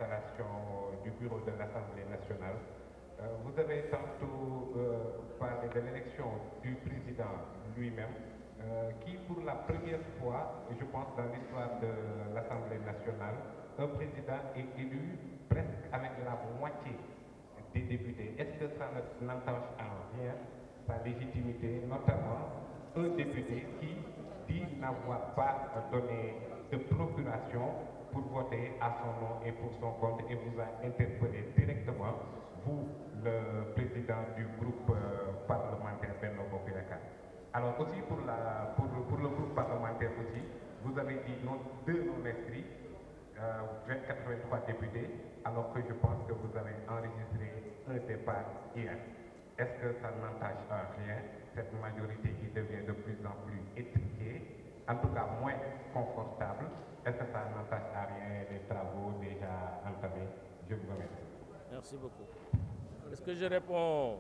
installation du bureau de l'Assemblée nationale. Vous avez tantôt parlé de l'élection du président lui-même, qui pour la première fois, je pense dans l'histoire de l'Assemblée nationale, un président est élu presque avec la moitié des députés. Est-ce que ça n'entache en rien sa légitimité, notamment un député qui dit n'avoir pas donné de procuration pour voter à son nom et pour son compte et vous a interpellé directement, vous, le président du groupe parlementaire Benno Bokk Yakaar. Alors aussi pour le groupe parlementaire aussi, vous avez dit non, 2 non-inscrits, 83 députés, alors que je pense que vous avez enregistré un départ hier. Est-ce que ça n'entache en rien cette majorité qui devient de plus en plus étriquée, en tout cas moins confortable? Est-ce que ça n'entache à rien les travaux déjà entamés? Je vous remercie. Merci beaucoup. Est-ce que je réponds?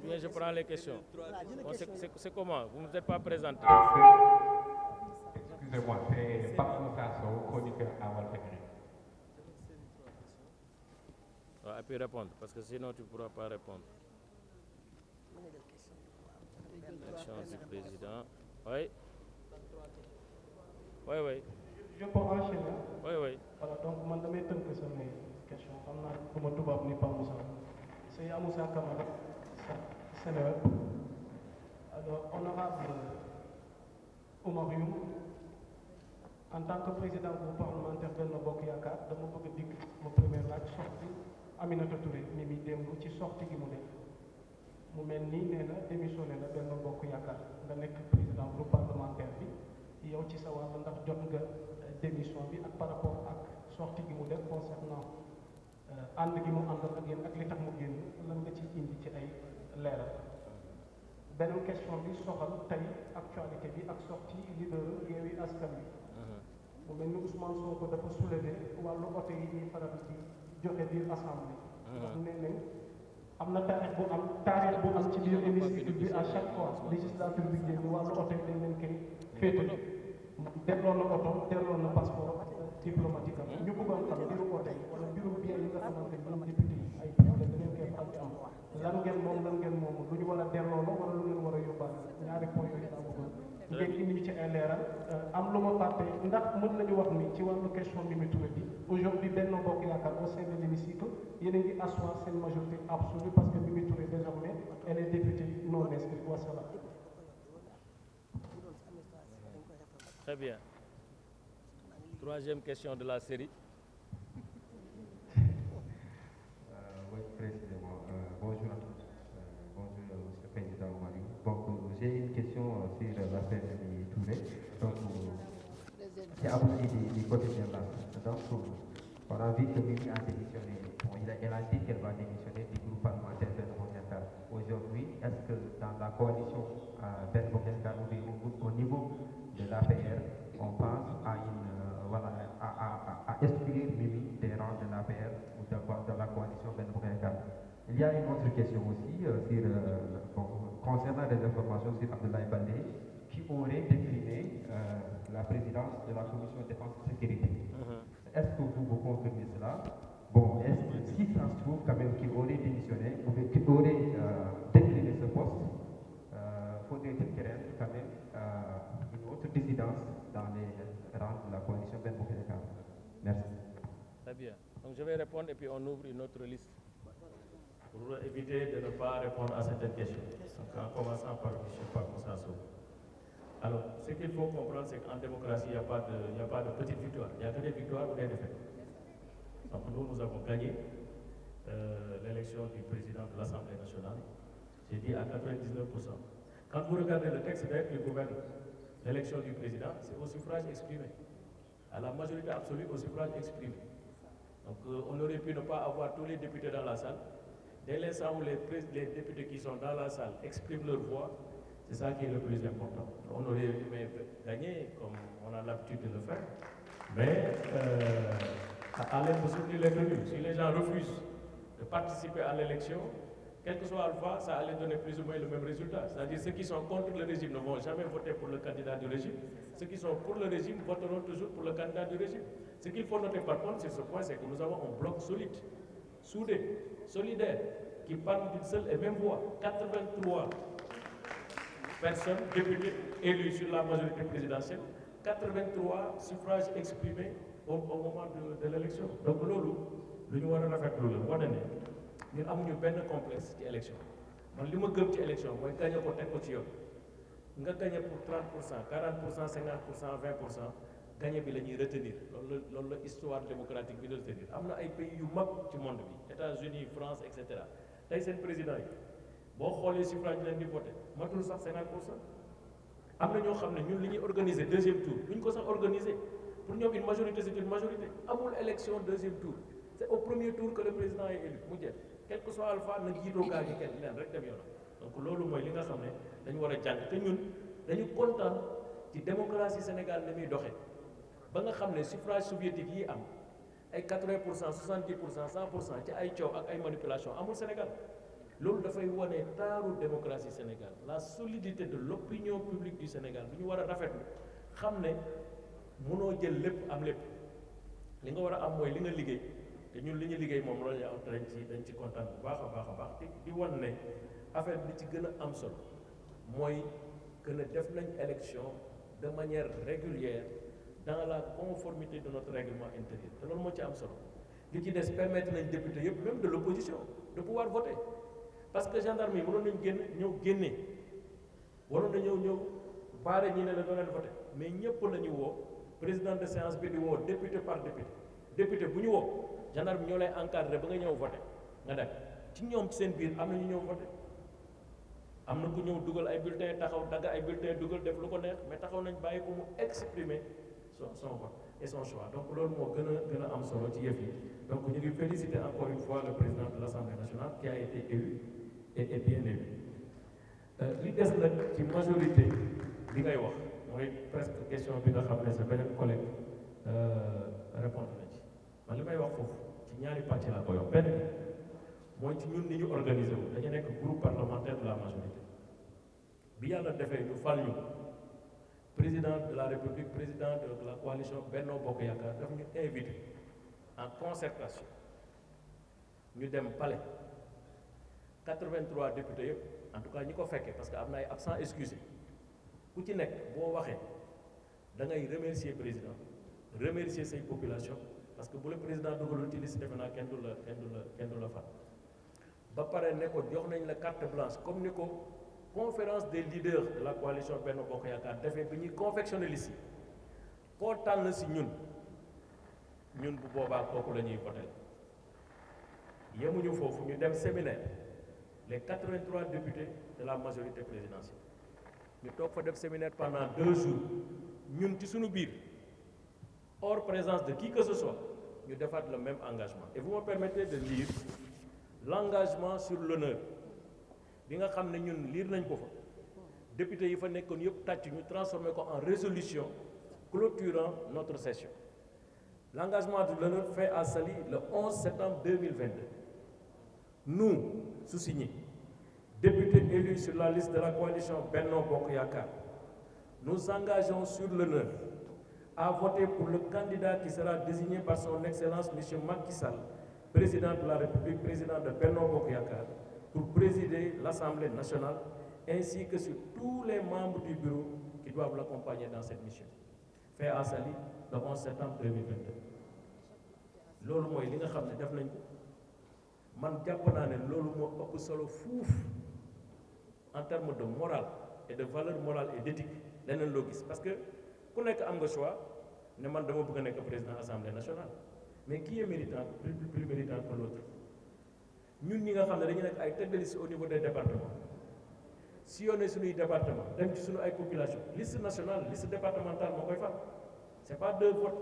Bien, je prends les questions. Bon, c'est comment? Vous ne vous êtes pas présenté. Excusez-moi, c'est Pape Moussa Sow, chroniqueur à Walfadjri. Et puis répondre, parce que sinon tu ne pourras pas répondre. Élection du président. Oui. Oui, oui. Je peux enchaîner. Oui, oui. Voilà, donc je vais tënk samay question xam naa du ma tubaab ni Pa Moussa. C'est Amoussa Camara, Sénégal. Alors, honorable Oumar Youm, en tant que président du parlementaire Benno Bokk Yakaar, dama bëgg a dikk ma première laaj sorti Aminata Touré mi mi démb ci sorti gi mu def mu mel nii nee na démissionné na Benno Bokk Yakaar nga nekk président groupe parlementaire bi yow ci sa wàll ndax jot nga démission bi ak par rapport ak sorti gi mu def concernant ànd gi mu àndal ak yéen ak li tax mu génn lan nga ci indi ci ay leeral. beneen question bi soxal tey actualité bi ak sorti leader Yewwi Askan Wi. mu mel ni Ousmane Sonko dafa soulevé wàllu oto yi ñuy faral di joxe biir assemblée. ndax nee nañ am na taarix bu am ci biir hémicycle bi à chaque fois législature bi génn wàllu oto yi dañ leen koy féetale. delloo na oto delloo na passeport diplomatique am. ñu bëggoon xam mbiru oto yi wala mbiru bien yi nga xamante ni ñoom député yi ay problème da ngeen koy faral di am. lan ngeen moom lu ñu war a delloo la wala lu ngeen war a yóbbaale ñaari point yooyu laa bëggoon ngeen indi ñu ci ay leeral. am lu ma fàtte ndax mën nañu wax ni ci wàllu question Mimi Touré bi aujourd'hui Benno Bokk Yakaar au sein de l'hémicycle yéen a ngi asseoir seen majorité absolue parce que Mimi Touré désormais elle est députée non inscrite. Wasalaam. Très bien. Troisième question de la série. Oui, précisément. Bonjour à tous. Bonjour, Monsieur le Président Mario. Donc, j'ai une question sur l'affaire de Touré. Donc, c'est à propos du quotidien là. Donc, on a vu que Mimi a démissionné. Bon, elle a dit qu'elle va démissionner du groupe parlementaire de Benno Bokk Yakaar. Aujourd'hui, est-ce que dans la coalition Benno Bokk Yakaar au niveau de l'APR, on pense à exclure Mimi des rangs de l'APR ou de la coalition Benno Bokk Yakaar? Il y a une autre question aussi concernant les informations sur Abdoulaye Baldé qui aurait décliné la présidence de la commission défense et sécurité. Est-ce que vous confirmez cela? Bon, est-ce que si ça se trouve quand même qu'il aurait démissionné ou qu'il aurait décliné ce poste, faudrait-il qu'il reste quand même une autre dissidence dans les rangs de la coalition Benno Bokk Yakaar? Merci. Très bien. Donc je vais répondre et puis on ouvre une autre liste pour éviter de ne pas répondre à certaines questions. Donc, en commençant par M. Pape Moussa Sow. Alors, ce qu'il faut comprendre, c'est qu'en démocratie, il n'y a pas de petite victoire. Il n'y a que des victoires ou des défaites. Donc nous avons gagné l'élection du président de l'Assemblée nationale. J'ai dit à 99%. Quand vous regardez le texte qui gouverne l'élection du président, c'est au suffrage exprimé. À la majorité absolue, au suffrage exprimé. Donc on aurait pu ne pas avoir tous les députés dans la salle. Dès l'instant où les députés qui sont dans la salle expriment leur voix, c'est ça qui est le plus important. On aurait aimé gagner, comme on a l'habitude de le faire, mais à l'aide de soutenir les venus. Si les gens refusent de participer à l'élection, quel que soit Alpha, ça allait donner plus ou moins le même résultat. C'est-à-dire ceux qui sont contre le régime ne vont jamais voter pour le candidat du régime. Ceux qui sont pour le régime voteront toujours pour le candidat du régime. Ce qu'il faut noter par contre sur ce point, c'est que nous avons un bloc solide, soudé, solidaire, qui parle d'une seule et même voix. 83 personnes, députés élus sur la majorité présidentielle, 83 suffrages exprimés au moment de l'élection. Donc loolu lu ñu war a rafetlu la wane ne ñun amuñu benn complexe ci élection man li ma gëm ci élection mooy gagné ko teg ko ci yoon nga gagné pour 30%, 40%, 50%, 20%, gagné bi la ñuy retenir loolu la histoire démocratique bi de retenir. am na ay pays yu mag ci monde bi États-Unis, France, et cetera tey seen président yi boo xoolee suffrage leen di voté matul sax 50%. am na ñoo xam ne ñun li ñuy organiser deuxième tour duñ ko sax organiser pour ñoom une majorité c'est une majorité amul élection deuxième tour c'est au premier tour que le président est élu mu jeex quel que soit Alpha nag jiitoo gaa gi kenn leen rek dem yoonam. donc loolu mooy li nga xam ne dañu war a jàng te ñun dañu kontaan ci démocratie Sénégal ni muy doxee ba nga xam ne suffrage soviétique yi am ay 80%, 70%, 100% ci ay coow ak ay manipulation amul Sénégal. loolu dafay wane taaru démocratie Sénégal la solidité de l'opinion publique du Sénégal bu ñu war a rafetlu xam ne mënoo jël lépp am lépp li nga war a am mooy li nga liggéey te ñun li ñu liggéey moom loolu ñu am dañ ci kontaan bu baax a baax te di wan ne affaire bi ci gën a am solo mooy que ne def nañ élection de manière régulière dans la conformité de notre règlement intérieur te loolu moo ci am solo li ci des permettre nañ député yëpp même de l'opposition de pouvoir voter. parce que gendarme yi mënoon nañu génne waroon na ñëw baare ñi ne la doo leen voté mais ñëpp la ñu woo président de séance bi di woo député par député bu ñu woo gendarme bi ñoo lay encadré ba nga ñëw voté nga dem ci ñoom ci seen biir am na ñu ñëw voté am na ku ñëw dugal ay bulletins taxaw dagg ay bulletins dugal def lu ko neex mais taxaw nañ bàyyi ko mu exprimer son vote et son choix donc loolu moo gën a am solo ci yëf yi donc ñu ngi féliciter encore une fois le président de l'Assemblée nationale qui a été élu et bien élu. li des nag ci majorité li ngay wax mooy presque question bi nga xam ne sa beneen collègue répondre na ci man li may wax foofu ci ñaari pàcc laa koy wax benn mooy ci ñun ni ñu organiser wu dañu nekk groupe parlementaire de la majorité bi yàlla defee ñu fal ñu président de la République président de la coalition Benno Bokk Yaakaar daf ñu invité en concertation ñu dem palais 83 députés yëpp en tout cas ñi ko fekkee parce que am na ay absents excusés ku ci nekk boo waxee da ngay remercier président remercier say population parce que bu la président dugalul ci liste defe naa kenn du la fal ba pare ne ko jox nañ la carte blanche comme ni ko conférence des leaders de la coalition Benno Bokk Yaakaar defee bi ñuy confectionner liste yi koo tànn si ñun bu boobaa kooku la ñuy voter yemuñu foofu ñu dem séminaire les 83 députés de la majorité présidentielle ñu toog fa def séminaire pendant 2 jours ñun ci suñu biir hors présence de qui que ce soit ñu defaat le même engagement et vous me permettez de lire l'engagement sur l'honneur bi nga xam ne ñun lire nañ ko fa député yi fa nekkoon yëpp tàcc ñu transformé ko en résolution clôturant notre session. L'engagement de l'honneur fait à Saly le 11 septembre 2022. Nous, sous-signés, députés élus sur la liste de la coalition Benno Bokk Yaakaar, nous engageons sur l'honneur à voter pour le candidat qui sera désigné par son Excellence M. Macky Sall, président de la République, président de Benno Bokk Yaakaar, pour présider l'Assemblée nationale, ainsi que sur tous les membres du bureau qui doivent l'accompagner dans cette mission. Fait à Saly le 11 septembre 2022. loolu mooy li nga xam ne def nañ ko man jàpp naa ne loolu moo ëpp solo fuuf en termes de morale et de valeur morale et d'éthique leneen loo gis parce que ku nekk am nga choix ne man dama bëgg a nekk président assemblée nationale mais qui est méritant plus méritant que l'autre ñun ñi nga xam ne dañu nekk ay tête de liste au niveau des départements sillonner suñuy département dem ci suñu ay population liste nationale liste départementale moo koy fal c'est pas 2 votes.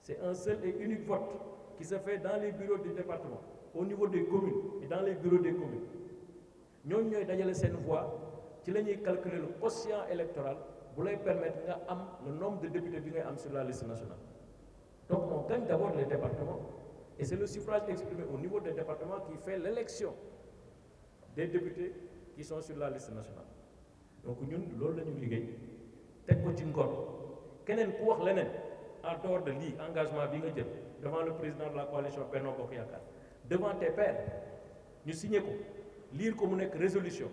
C'est un seul et unique vote qui se fait dans les bureaux du département, au niveau des communes et dans les bureaux des communes. Nous avons dajale seen voix ci la ñuy calculer le quotient électoral bu lay permettre nga am le nombre de députés bi ngay am sur la liste nationale. Donc on gagne d'abord les départements et c'est le suffrage exprimé au niveau des départements qui fait l'élection des députés qui sont sur la liste nationale. Donc ñun loolu la ñu liggéey teg ko ci ngor keneen ku wax leneen en dehors de lii engagement bi nga jël devant le président de la coalition Benno Bokk Yaakaar devant tes pairs ñu signé ko lire ko mu nekk résolution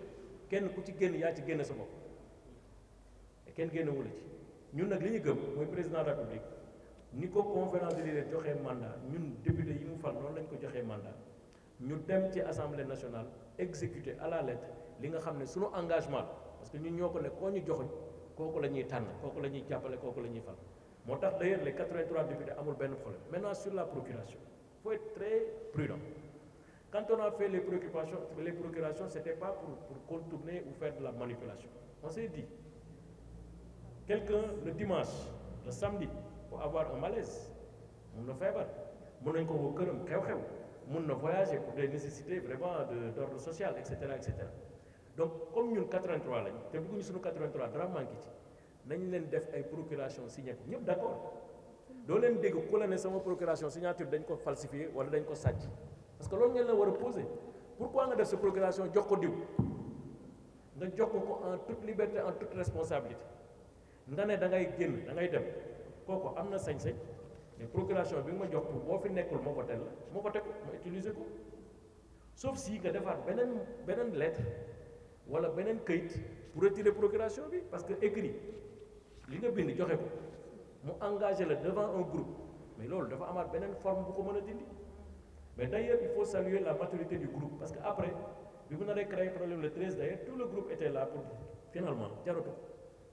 kenn ku ci génn yaa ci génn sa bopp te kenn génnewu la ci ñun nag li ñu gëm mooy président de la République ni ko conférence des leaders joxee mandat ñun député yi mu fal noonu lañ ko joxee mandat ñu dem ci assemblée nationale exécuter à la lettre li nga xam ne suñu engagement la parce que ñun ñoo ko ne koo ñu joxuñ kooku la ñuy tànn kooku la ñuy jàppale kooku la ñuy fal moo tax d'ailleurs les 83 députés amul benn problème maintenant sur la procuration il faut être très prudent quand on a fait les procurations c'était pas pour contourner ou faire de la manipulation on s'est dit quelqu'un le dimanche le samedi pour avoir un malaise mun na feebar mun nañ ko woo këram xew-xew mun na voyager pour des nécessités vraiment d'ordre social et cetera donc comme ñun 83 lañ te bëgguñu suñu 83 dara manqué ci nañ leen def ay procuration signé ko ñëpp d'accord doo leen dégg ku la ne sama procuration signature dañ ko falsifié wala dañ ko sàcc parce que loolu ngeen la war a posé pourquoi nga def sa procuration jox ko diw nga jox ko en toute liberté en toute responsabilité nga ne da ngay génn da ngay dem kooku am na sañ-sañ mais procuration bi nga ma jox pour boo fi nekkul ma voté la ma voté ko ma utiliser ko sauf si nga defaat beneen lettre wala beneen këyit pour retirer procuration bi parce que écrit li nga bind joxe ko mu engagé la devant un groupe mais loolu dafa amaat beneen forme bu ko mën a dindi mais d'ailleurs il faut saluer la maturité du groupe parce que après bi mu naree créer problème le 13 d'ailleurs tout le groupe était là pour finalement jaratu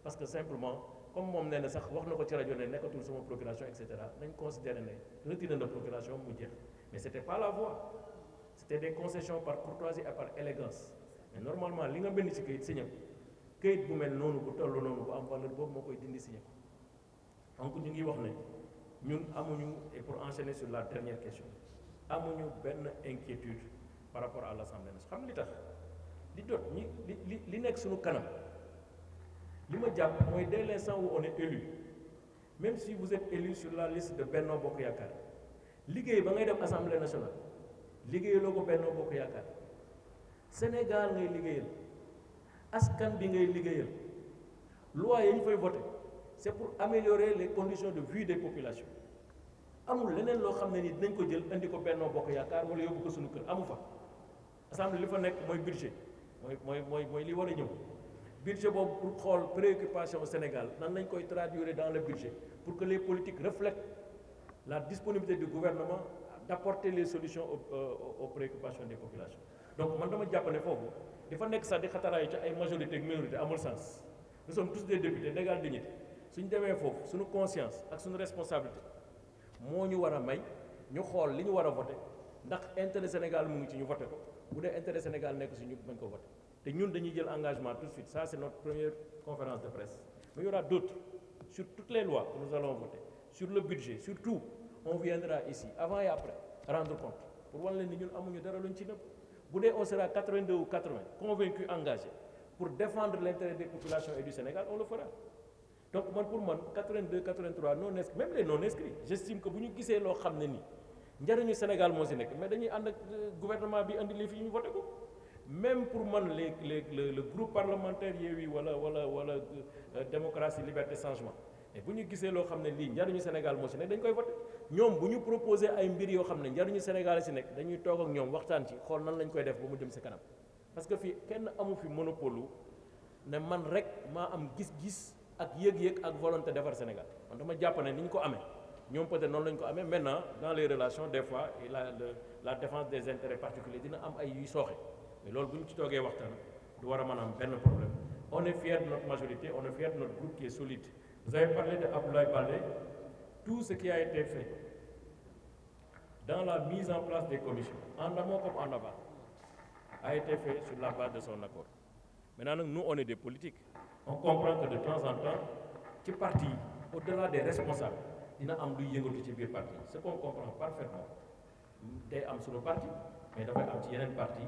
parce que simplement comme moom nee na sax wax na ko ci rajo ne nekkatul sama procuration et cetera nañ considéré ne retiré na procuration mu jeex mais c'était pas la voie c'était des concessions par courtoisie et par élégance mais normalement li nga bind ci këyit signé ko këyit bu mel noonu bu toll noonu bu am valeur boobu moo koy dindi signé ko donc ñu ngi wax ne ñun amuñu et pour enchaîner sur la dernière question amuñu benn inquiétude par rapport à l'Assemblée nationale xam li tax li jot ñi li nekk suñu kanam li ma jàpp mooy dès l'instant où on est élu même si vous êtes élu sur la liste de Benno Bokk Yaakaar liggéey ba ngay dem Assemblée nationale liggéeyaloo ko Benno Bokk Yaakaar Sénégal ngay liggéeyal askan bi ngay liggéeyal loi yi ñu fay voter c'est pour améliorer les conditions de vie des populations amul leneen loo xam ne ni dinañ ko jël indi ko Benno Bokk Yaakaar wala yóbbu ko suñu kër amu fa assemblée li fa nekk mooy budget mooy li war a ñëw budget boobu pour xool préoccupation au Sénégal nan lañ koy traduire dans le budget pour que les politiques reflètent la disponibilité du gouvernement d'apporter les solutions aux préoccupations des populations donc man dama jàpp ne foofu dafa nekk sax di xataraayu ci ay majorité ak minorité amul sens nous sommes tous des députés d'égale dignité suñ demee foofu suñu conscience ak suñu responsabilité moo ñu war a may ñu xool li ñu war a voter ndax intérêt Sénégal mu ngi ci ñu voter ko bu dee intérêt Sénégal nekk si ñu bañ ko voter te ñun dañuy jël engagement tout de suite ça c'est notre première conférence de presse mais il y aura d'autres sur toutes les lois que nous allons voter sur le budget surtout on viendra ici avant et après rendre compte pour wan leen ni ñun amuñu dara luñ ci nëbb bu dee on sera 82 ou 80 convaincus engagés pour défendre l'intérêt des populations et du Sénégal on le fera donc man pour man 82 83 non inscrits même les non inscrits j'estime que bu ñu gisee loo xam ne nii njëriñu Sénégal moo si nekk mais dañuy ànd ak gouvernement bi andi li fi ñu voté ko même pour man le groupe parlementaire Yewwi wala démocratie liberté changement mais bu ñu gisee loo xam ne lii njariñu Sénégal moo si nekk dañ koy voté ñoom bu ñu proposé ay mbir yoo xam ne njariñu Sénégal si nekk dañuy toog ak ñoom waxtaan ci xool nan lañ koy def ba mu jëm si kanam parce que fii kenn amu fi monopole ne man rek maa am gis-gis ak yëg-yëg ak volonté defar Sénégal man dama jàpp ne ni ñu ko amee ñoom peut-être noonu lañ ko amee maintenant dans les relations des fois la défense des intérêts particuliers dina am ay yuy sooxe mais loolu bu ñu ci toogee waxtaan du war a mën a am benn problème on est fier de notre majorité on est fier de notre groupe qui est solide vous avez parlé de Abdoulaye Baldé tout ce qui a été fait dans la mise en place des commissions en amont comme en aval a été fait sur la base de son accord maintenant nag nous on est des politiques on comprend que de temps en temps ci parti yi au-delà des responsables dina am luy yëngatu ci biir parti ce qu'on comprend parfaitement day am suñu parti mais dafay am ci yeneen parti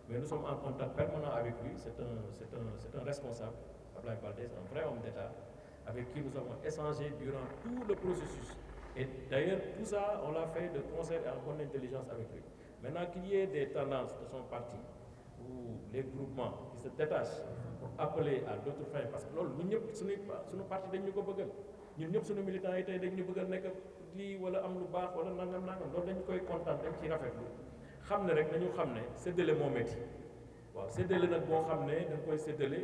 mais nous sommes en contact permanent avec lui c'est un responsable Abdoulaye Baldé c'est un vrai homme d'État avec qui nous avons échangé durant tout le processus et d'ailleurs tout ça on l'a fait de concert et en bonne intelligence avec lui maintenant qu'il y ait des tendances de son parti ou les groupements qui se détachent pour appeler à d'autres fins, parce que loolu ñun ñëpp suñu parti dañ ñu ko bëggal, ñun ñëpp suñu militants yi tey dañ ñu bëggal nekk lii wala am lu baax wala nangam loolu dañ koy kontaan dañ ciy rafetlu xam ne rek dañu xam ne séddale moo métti waaw séddale nag boo xam ne dañ koy séddale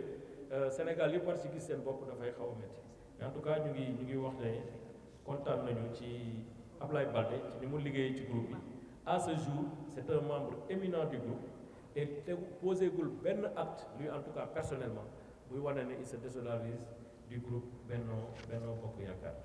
Sénégal yëpp war ci gis seen bopp dafay xaw a métti mais en tout cas ñu ngi wax ne kontaan nañu ci Ablaye Baldé ci ni mu liggéey ci groupe bi à ce jour c'est un membre éminent du groupe et te posé gul benn acte lui en tout cas personnellement buy wane ne il se désolidarise du groupe Benno Bokk Yaakaar